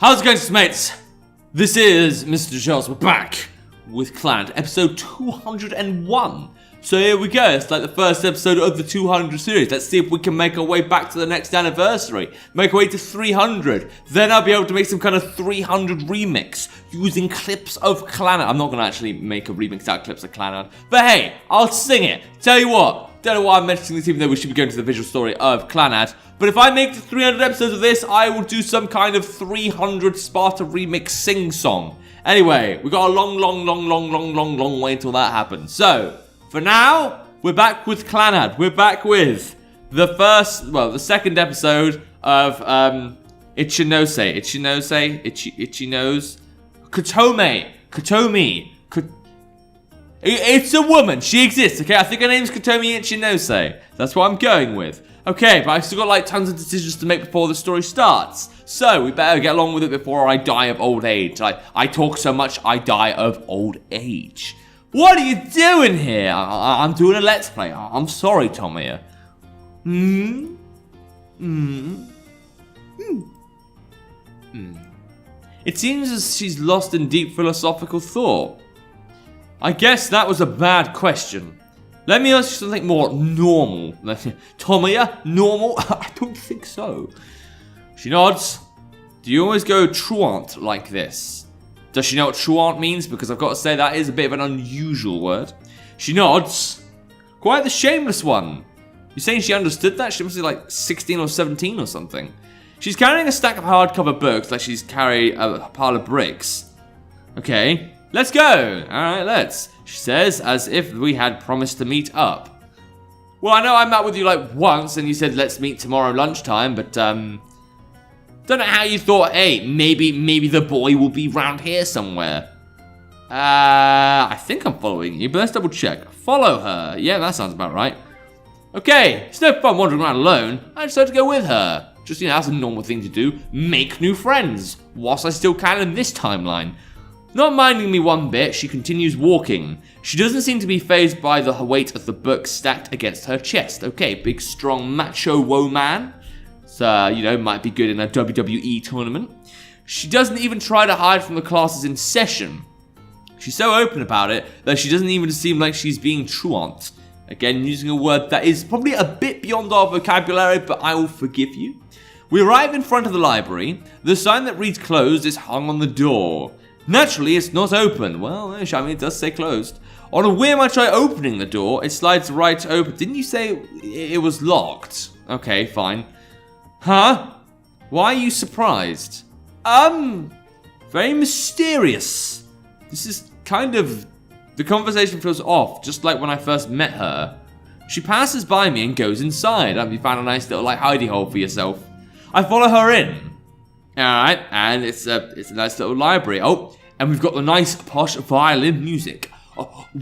How's it going, mates? This is Mrjacharles. We're back with Clannad, episode 201. So here we go. It's like the first episode of the 200 series. Let's see if we can make our way back to the next anniversary. Make our way to 300. Then I'll be able to make some kind of 300 remix using clips of Clannad. I'm not going to actually make a remix out of clips of Clannad. But hey, I'll sing it. Tell you what. Don't know why I'm mentioning this, even though we should be going to the visual story of Clannad. But if I make the 300 episodes of this, I will do some kind of 300 Sparta remix sing-song. Anyway, we've got a long way until that happens. So, for now, we're back with Clannad. We're back with the second episode of Ichinose. Kotomi. It's a woman. She exists, okay? I think her name's Kotomi Ichinose. That's what I'm going with. Okay, but I've still got like tons of decisions to make before the story starts. So, we better get along with it before I die of old age. I talk so much, I die of old age. What are you doing here? I'm doing a let's play. I'm sorry, Tomiya. It seems as she's lost in deep philosophical thought. I guess that was a bad question. Let me ask you something more normal. Tomiya, normal? I don't think so. She nods. Do you always go truant like this? Does she know what truant means? Because I've got to say that is a bit of an unusual word. She nods. Quite the shameless one. You're saying she understood that? She must be like 16 or 17 or something. She's carrying a stack of hardcover books like she's carrying a pile of bricks. Okay. Let's go! Alright, let's. She says, as if we had promised to meet up. Well, I know I met with you like once and you said let's meet tomorrow lunchtime, but don't know how you thought, hey, maybe the boy will be round here somewhere. I think I'm following you, but let's double check. Follow her. Yeah, that sounds about right. Okay, it's no fun wandering around alone. I decided to go with her. Just, that's a normal thing to do. Make new friends, whilst I still can in this timeline. Not minding me one bit, she continues walking. She doesn't seem to be fazed by the weight of the book stacked against her chest. Okay, big, strong, macho woman. So, might be good in a WWE tournament. She doesn't even try to hide from the classes in session. She's so open about it that she doesn't even seem like she's being truant. Again, using a word that is probably a bit beyond our vocabulary, but I will forgive you. We arrive in front of the library. The sign that reads closed is hung on the door. Naturally, it's not open. Well, it does say closed. On a whim, I try opening the door. It slides right open. Didn't you say it was locked? Okay, fine. Huh? Why are you surprised? Very mysterious. This is kind of... The conversation feels off, just like when I first met her. She passes by me and goes inside. You found a nice little, hidey hole for yourself. I follow her in. Alright, and it's a nice little library. Oh, and we've got the nice posh violin music.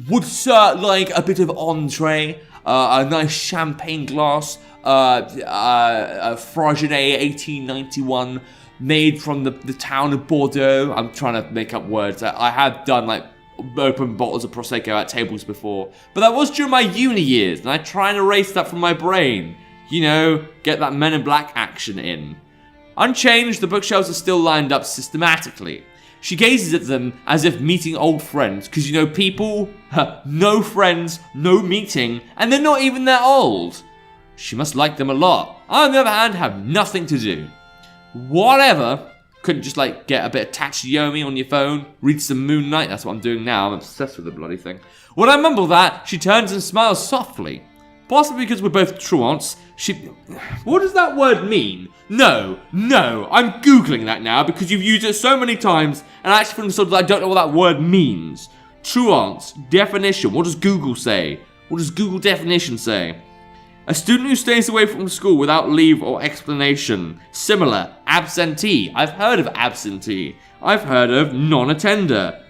Would sir like a bit of entree? A nice champagne glass, a Fragile 1891, made from the town of Bordeaux. I'm trying to make up words. I have done open bottles of Prosecco at tables before, but that was during my uni years, and I try and erase that from my brain. Get that Men in Black action in. Unchanged, the bookshelves are still lined up systematically. She gazes at them as if meeting old friends, because people, no friends, no meeting, and they're not even that old. She must like them a lot. I, on the other hand, have nothing to do. Whatever. Couldn't just get a bit of Tachiyomi on your phone, read some Moon Knight. That's what I'm doing now. I'm obsessed with the bloody thing. When I mumble that, she turns and smiles softly. Possibly because we're both truants. What does that word mean? No, I'm Googling that now because you've used it so many times and I actually feel I don't know what that word means. Truants, definition, what does Google say? What does Google definition say? A student who stays away from school without leave or explanation. Similar, absentee. I've heard of absentee. I've heard of non-attender.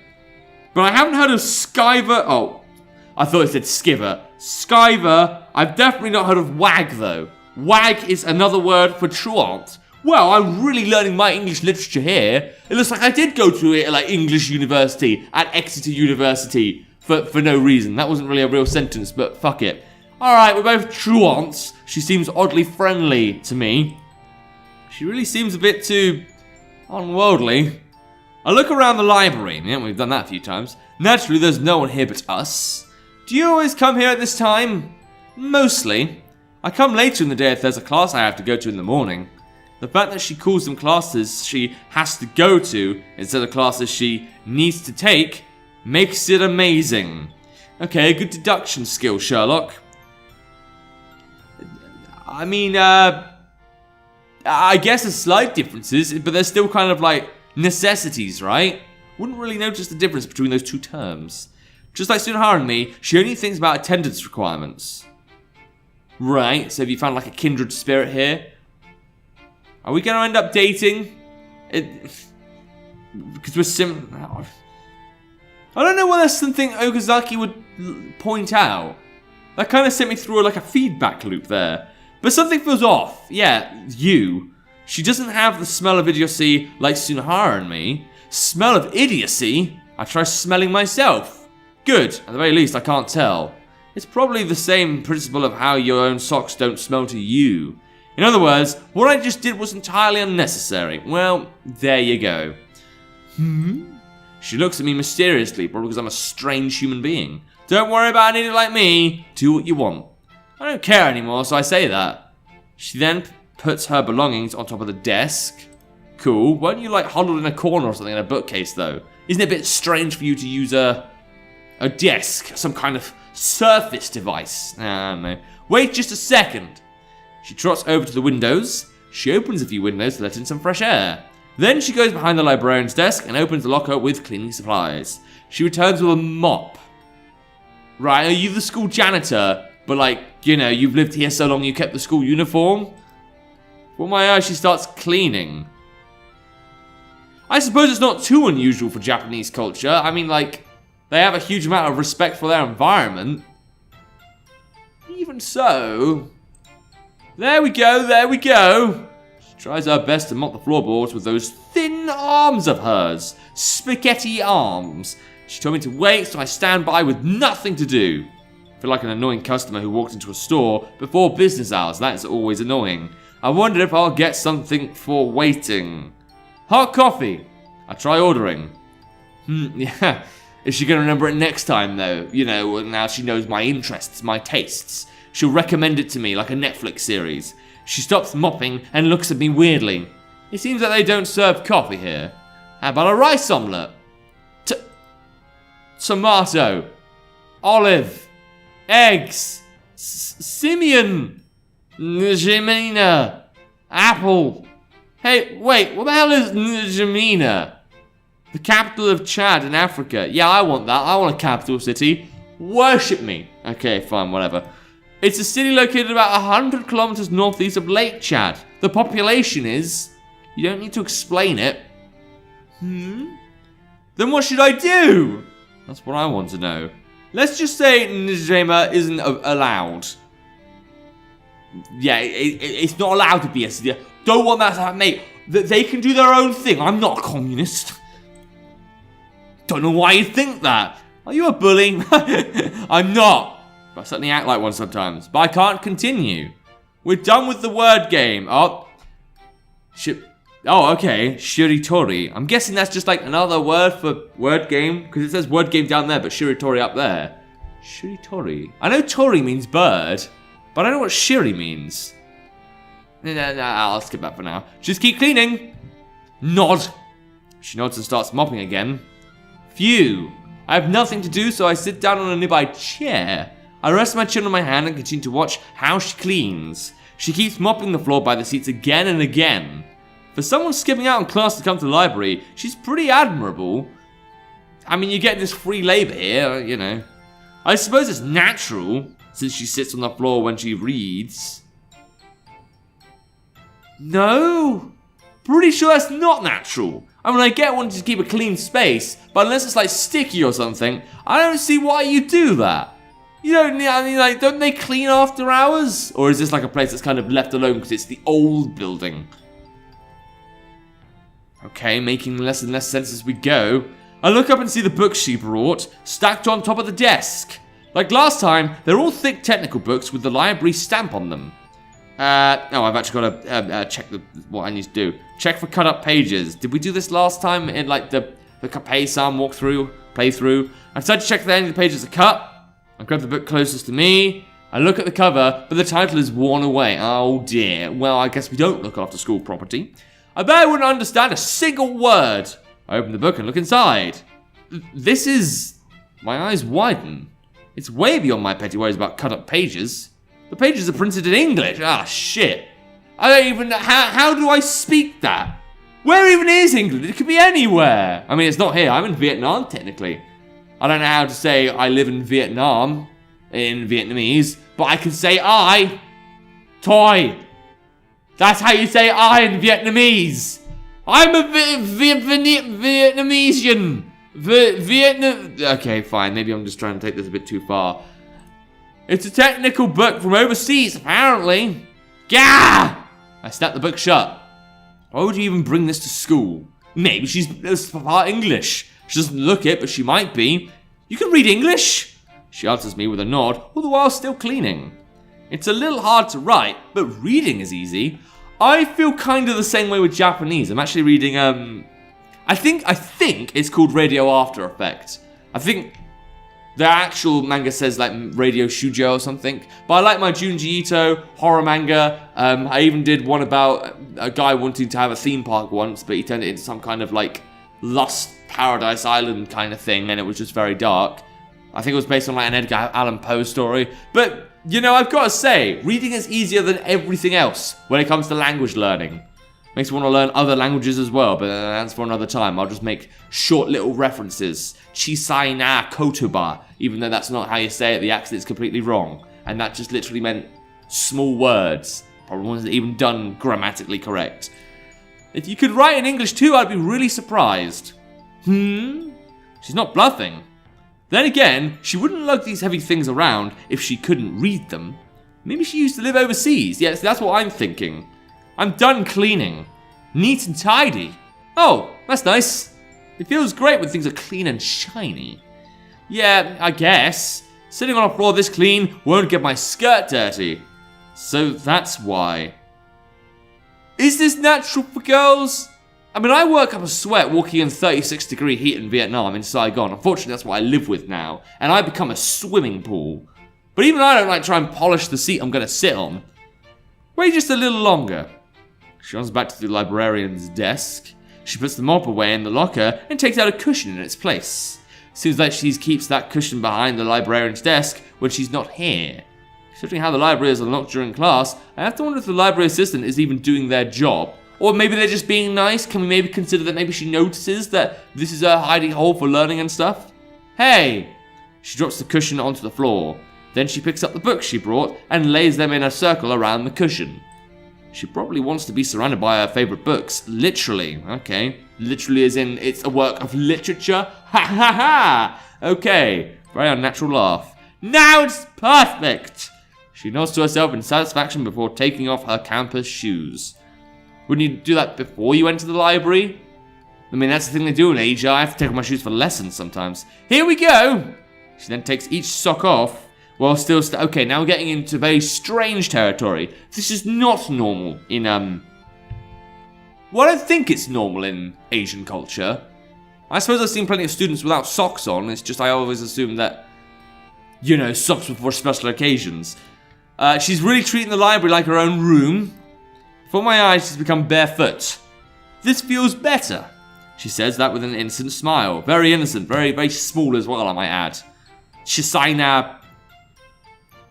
But I haven't heard of skiver. Oh, I thought it said skiver. Skiver. I've definitely not heard of wag though. Wag is another word for truant. Well, I'm really learning my English literature here. It looks like I did go to English university at Exeter University for no reason. That wasn't really a real sentence, but fuck it. Alright, we're both truants. She seems oddly friendly to me. She really seems a bit too Unworldly. I look around the library. Yeah, we've done that a few times. Naturally, there's no one here but us. Do you always come here at this time? Mostly. I come later in the day if there's a class I have to go to in the morning. The fact that she calls them classes she has to go to instead of classes she needs to take makes it amazing. Okay, good deduction skill, Sherlock. I mean, I guess there's slight differences, but they're still kind of like necessities, right? Wouldn't really notice the difference between those two terms. Just like Sunhara and me, she only thinks about attendance requirements. Right, so have you found like a kindred spirit here? Are we gonna end up dating? Because we're I don't know whether there's something Okazaki would point out. That kind of sent me through like a feedback loop there. But something feels off. Yeah, you. She doesn't have the smell of idiocy like Sunhara and me. Smell of idiocy? I try smelling myself. Good, at the very least I can't tell. It's probably the same principle of how your own socks don't smell to you. In other words, what I just did was entirely unnecessary. Well, there you go. She looks at me mysteriously, probably because I'm a strange human being. Don't worry about an idiot like me. Do what you want. I don't care anymore, so I say that. She then puts her belongings on top of the desk. Cool. Weren't you like huddled in a corner or something in a bookcase though? Isn't it a bit strange for you to use a desk? Some kind of surface device? I don't know. Wait just a second. She trots over to the windows. She opens a few windows to let in some fresh air. Then she goes behind the librarian's desk and opens the locker with cleaning supplies. She returns with a mop. Right, are you the school janitor? But like, you know, you've lived here so long you kept the school uniform? For my eyes, she starts cleaning. I suppose it's not too unusual for Japanese culture. I mean, like, they have a huge amount of respect for their environment. Even so... There we go, there we go. She tries her best to mop the floorboards with those thin arms of hers. Spaghetti arms. She told me to wait, so I stand by with nothing to do. I feel like an annoying customer who walked into a store before business hours. That is always annoying. I wonder if I'll get something for waiting. Hot coffee. I try ordering. Yeah. Is she going to remember it next time, though? You know, now she knows my interests, my tastes. She'll recommend it to me like a Netflix series. She stops mopping and looks at me weirdly. It seems that they don't serve coffee here. How about a rice omelette? Tomato. Olive. Eggs. Simeon. Njamena. Apple. Hey, wait, what the hell is Njamena? The capital of Chad in Africa. Yeah, I want that. I want a capital city. Worship me. Okay, fine, whatever. It's a city located about 100 kilometers northeast of Lake Chad. The population is... You don't need to explain it. Then what should I do? That's what I want to know. Let's just say Njema isn't allowed. Yeah, it's not allowed to be a city. Don't want that to happen, mate. They can do their own thing. I'm not a communist. Don't know why you think that. Are you a bully? I'm not. I certainly act like one sometimes, but I can't continue. We're done with the word game. Oh, okay, Shiritori. I'm guessing that's just like another word for word game, because it says word game down there, but Shiritori up there. Shiritori. I know Tori means bird, but I don't know what Shiri means. I'll skip that for now. Just keep cleaning. Nod. She nods and starts mopping again. Phew. I have nothing to do, so I sit down on a nearby chair. I rest my chin on my hand and continue to watch how she cleans. She keeps mopping the floor by the seats again and again. For someone skipping out in class to come to the library, she's pretty admirable. I mean, you get this free labor here, you know. I suppose it's natural, since she sits on the floor when she reads. No? Pretty sure that's not natural. I mean, I get wanting to keep a clean space, but unless it's like sticky or something, I don't see why you do that. You don't need, I mean, like, don't they clean after hours? Or is this like a place that's kind of left alone because it's the old building? Okay, making less and less sense as we go. I look up and see the books she brought, stacked on top of the desk. Like last time, they're all thick technical books with the library stamp on them. I've actually got to check what I need to do. Check for cut up pages. Did we do this last time in like the Capay-san playthrough? I decided to check if any of the pages are cut. I grab the book closest to me. I look at the cover, but the title is worn away. Oh dear. Well, I guess we don't look after school property. I bet I wouldn't understand a single word. I open the book and look inside. This is... My eyes widen. It's way beyond my petty worries about cut up pages. The pages are printed in English. Ah, shit. I don't even... How do I speak that? Where even is England? It could be anywhere. I mean, it's not here. I'm in Vietnam, technically. I don't know how to say I live in Vietnam in Vietnamese, but I can say I. Toy. That's how you say I in Vietnamese. I'm a Vietnamesian. Okay, fine. Maybe I'm just trying to take this a bit too far. It's a technical book from overseas, apparently. Gah! I snapped the book shut. Why would you even bring this to school? Maybe she's part English. She doesn't look it, but she might be. You can read English? She answers me with a nod, all the while still cleaning. It's a little hard to write, but reading is easy. I feel kind of the same way with Japanese. I'm actually reading, I think it's called Radio After Effects. I think the actual manga says like Radio Shoujo or something. But I like my Junji Ito horror manga. I even did one about a guy wanting to have a theme park once, but he turned it into some kind of like Lust Paradise Island kind of thing, and it was just very dark. I think it was based on like an Edgar Allan Poe story. But, you know, I've got to say, reading is easier than everything else when it comes to language learning. Makes me want to learn other languages as well, but that's for another time. I'll just make short little references. Chisai na kotoba, even though that's not how you say it, the accent is completely wrong. And that just literally meant small words. Probably wasn't even done grammatically correct. If you could write in English too, I'd be really surprised. She's not bluffing. Then again, she wouldn't lug these heavy things around if she couldn't read them. Maybe she used to live overseas. Yes, that's what I'm thinking. I'm done cleaning. Neat and tidy. Oh, that's nice. It feels great when things are clean and shiny. Yeah, I guess. Sitting on a floor this clean won't get my skirt dirty. So that's why. Is this natural for girls? I mean, I work up a sweat walking in 36-degree heat in Vietnam, in Saigon. Unfortunately, that's what I live with now. And I become a swimming pool. But even I don't like try and polish the seat I'm going to sit on. Wait just a little longer. She runs back to the librarian's desk. She puts the mop away in the locker and takes out a cushion in its place. Seems like she keeps that cushion behind the librarian's desk when she's not here. Considering how the library is unlocked during class, I have to wonder if the library assistant is even doing their job. Or maybe they're just being nice. Can we maybe consider that maybe she notices that this is her hiding hole for learning and stuff? Hey! She drops the cushion onto the floor. Then she picks up the books she brought and lays them in a circle around the cushion. She probably wants to be surrounded by her favorite books. Literally. Okay. Literally as in it's a work of literature. Ha ha ha! Okay. Very unnatural laugh. Now it's perfect! She nods to herself in satisfaction before taking off her campus shoes. Wouldn't you do that before you enter the library? I mean, that's the thing they do in Asia. I have to take off my shoes for lessons sometimes. Here we go! She then takes each sock off while still... okay, now we're getting into very strange territory. This is not normal in, well, I don't think it's normal in Asian culture. I suppose I've seen plenty of students without socks on. It's just I always assume that, you know, socks were for special occasions. She's really treating the library like her own room. Before my eyes, she's become barefoot. This feels better. She says that with an innocent smile. Very innocent, very, very small as well, I might add. Shisaina...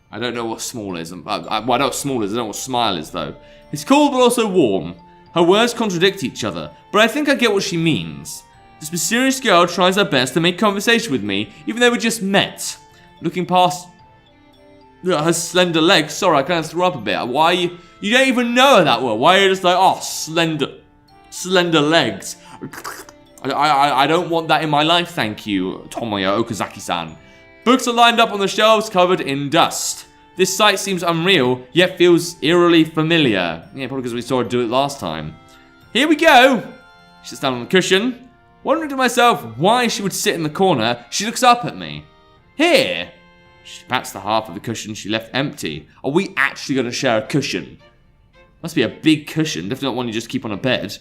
I don't know what small is. Well, I know what small is, I don't know what smile is, though. It's cold but also warm. Her words contradict each other, but I think I get what she means. This mysterious girl tries her best to make conversation with me, even though we just met. Looking past her slender legs. Sorry, I kind of threw up a bit. Why you don't even know her that well. Why are you just like, oh, slender legs. I don't want that in my life, thank you, Tomoya Okazaki-san. Books are lined up on the shelves covered in dust. This sight seems unreal, yet feels eerily familiar. Yeah, probably because we saw her do it last time. Here we go! She sits down on the cushion. Wondering to myself why she would sit in the corner, she looks up at me. Here! She pats the half of the cushion she left empty. Are we actually going to share a cushion? Must be a big cushion, definitely not one you just keep on a bed.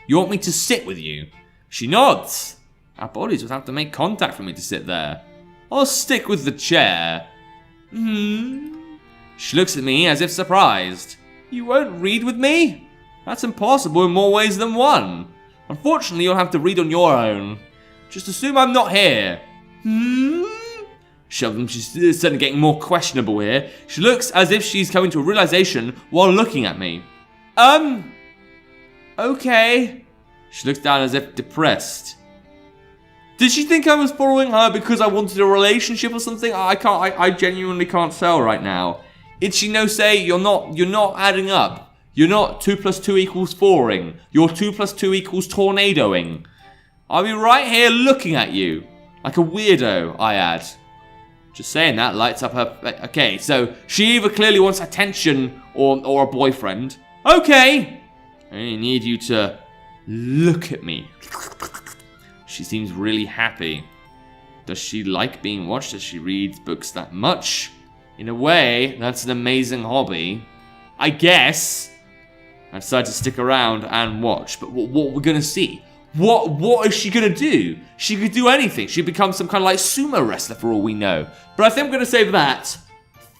You want me to sit with you? She nods. Our bodies would have to make contact for me to sit there. I'll stick with the chair. She looks at me as if surprised. You won't read with me? That's impossible in more ways than one. Unfortunately, you'll have to read on your own. Just assume I'm not here. She's suddenly getting more questionable here. She looks as if she's coming to a realization while looking at me. Okay. She looks down as if depressed. Did she think I was following her because I wanted a relationship or something? I genuinely can't tell right now. Ichinose, you're not adding up. You're not 2 + 2 = 4ing. You're 2 + 2 = tornadoing. I'll be right here looking at you. Like a weirdo, I add. Just saying that lights up her... Okay, so she either clearly wants attention or a boyfriend. Okay! I only need you to look at me. She seems really happy. Does she like being watched? Does she read books that much? In a way, that's an amazing hobby. I guess. I decided to stick around and watch. But what we're going to see? What is she going to do? She could do anything. She could become some kind of like sumo wrestler for all we know. But I think I'm going to save that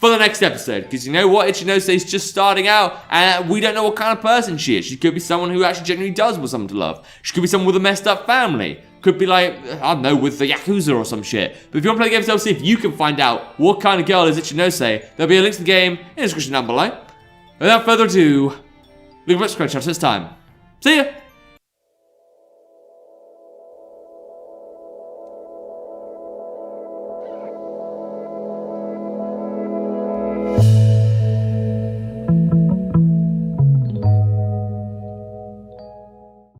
for the next episode. Because you know what? Ichinose is just starting out. And we don't know what kind of person she is. She could be someone who actually genuinely does want someone to love. She could be someone with a messed up family. Could be like, I don't know, with the Yakuza or some shit. But if you want to play the game yourself, see if you can find out what kind of girl is Ichinose. There'll be a link to the game in the description down below. Without further ado, leave a subscribe channel this time. See ya!